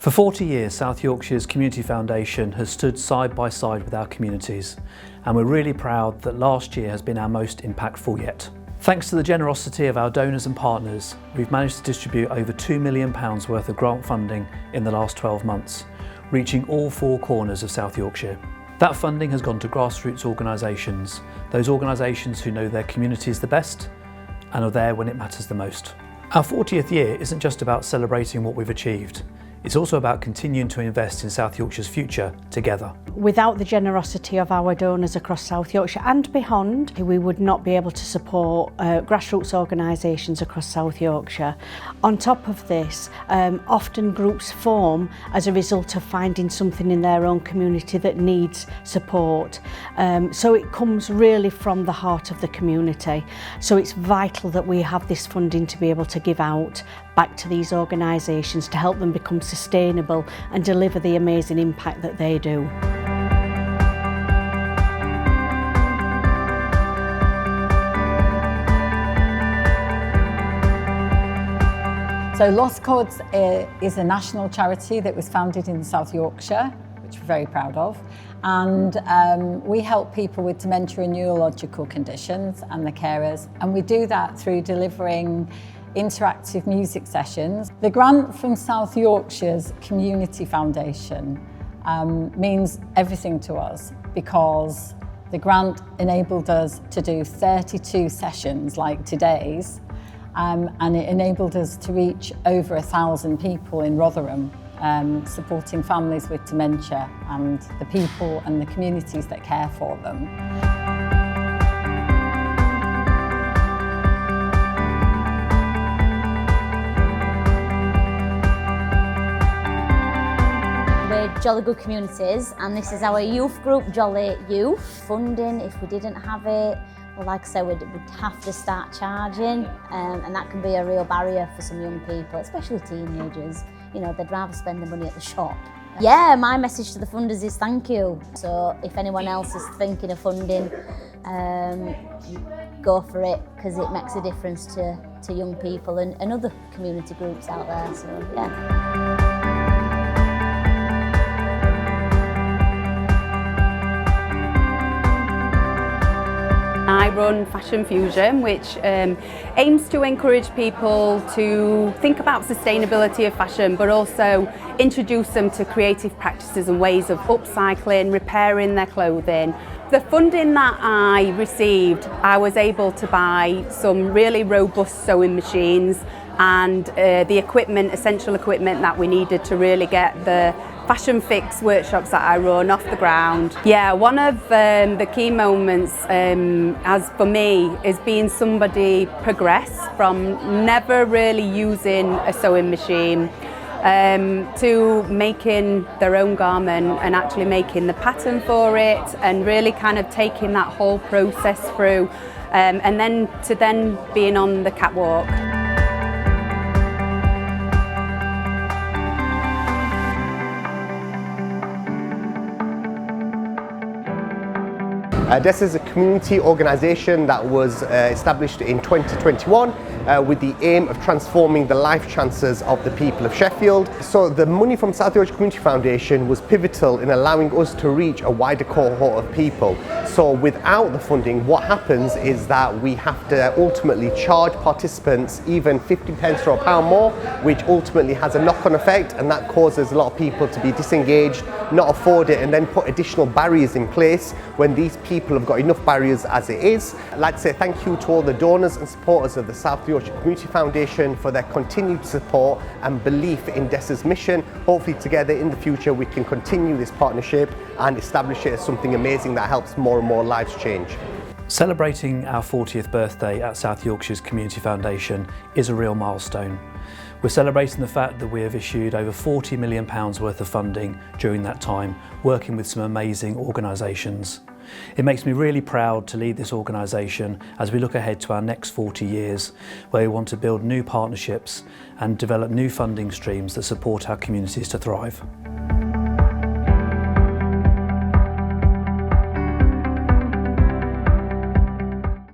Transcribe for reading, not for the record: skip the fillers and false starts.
For 40 years, South Yorkshire's Community Foundation has stood side by side with our communities, and we're really proud that last year has been our most impactful yet. Thanks to the generosity of our donors and partners, we've managed to distribute over £2 million worth of grant funding in the last 12 months, reaching all four corners of South Yorkshire. That funding has gone to grassroots organisations, those organisations who know their communities the best and are there when it matters the most. Our 40th year isn't just about celebrating what we've achieved. It's also about continuing to invest in South Yorkshire's future together. Without the generosity of our donors across South Yorkshire and beyond, we would not be able to support grassroots organisations across South Yorkshire. On top of this, often groups form as a result of finding something in their own community that needs support. So it comes really from the heart of the community. So it's vital that we have this funding to be able to give out back to these organisations to help them become sustainable and deliver the amazing impact that they do. So Lost Cause is a national charity that was founded in South Yorkshire, which we're very proud of. And we help people with dementia and neurological conditions and the carers. And we do that through delivering interactive music sessions. The grant from South Yorkshire's Community Foundation means everything to us, because the grant enabled us to do 32 sessions like today's, and it enabled us to reach over 1,000 people in Rotherham, supporting families with dementia and the people and the communities that care for them. We're Jolly Good Communities, and this is our youth group, Jolly Youth. Funding, if we didn't have it, well, like I said, we'd have to start charging, and that can be a real barrier for some young people, especially teenagers. You know, they'd rather spend the money at the shop. Yeah, my message to the funders is thank you. So if anyone else is thinking of funding, go for it, because it makes a difference to young people and other community groups out there, so yeah. I run Fashion Fusion, which aims to encourage people to think about sustainability of fashion, but also introduce them to creative practices and ways of upcycling, repairing their clothing. The funding that I received, I was able to buy some really robust sewing machines and the equipment, essential equipment that we needed to really get the Fashion Fix workshops that I run off the ground. Yeah, one of the key moments as for me is being somebody progress from never really using a sewing machine to making their own garment and actually making the pattern for it, and really kind of taking that whole process through, and then being on the catwalk. This is a community organisation that was established in 2021 with the aim of transforming the life chances of the people of Sheffield. So the money from South Yorkshire Community Foundation was pivotal in allowing us to reach a wider cohort of people. So without the funding, what happens is that we have to ultimately charge participants even 50p or a pound more, which ultimately has a knock-on effect, and that causes a lot of people to be disengaged, not afford it, and then put additional barriers in place when these people have got enough barriers as it is. I'd like to say thank you to all the donors and supporters of the South Yorkshire Community Foundation for their continued support and belief in DESA's mission. Hopefully together in the future we can continue this partnership and establish it as something amazing that helps more and more lives change. Celebrating our 40th birthday at South Yorkshire's Community Foundation is a real milestone. We're celebrating the fact that we have issued over £40 million worth of funding during that time, working with some amazing organisations. It makes me really proud to lead this organisation as we look ahead to our next 40 years, where we want to build new partnerships and develop new funding streams that support our communities to thrive.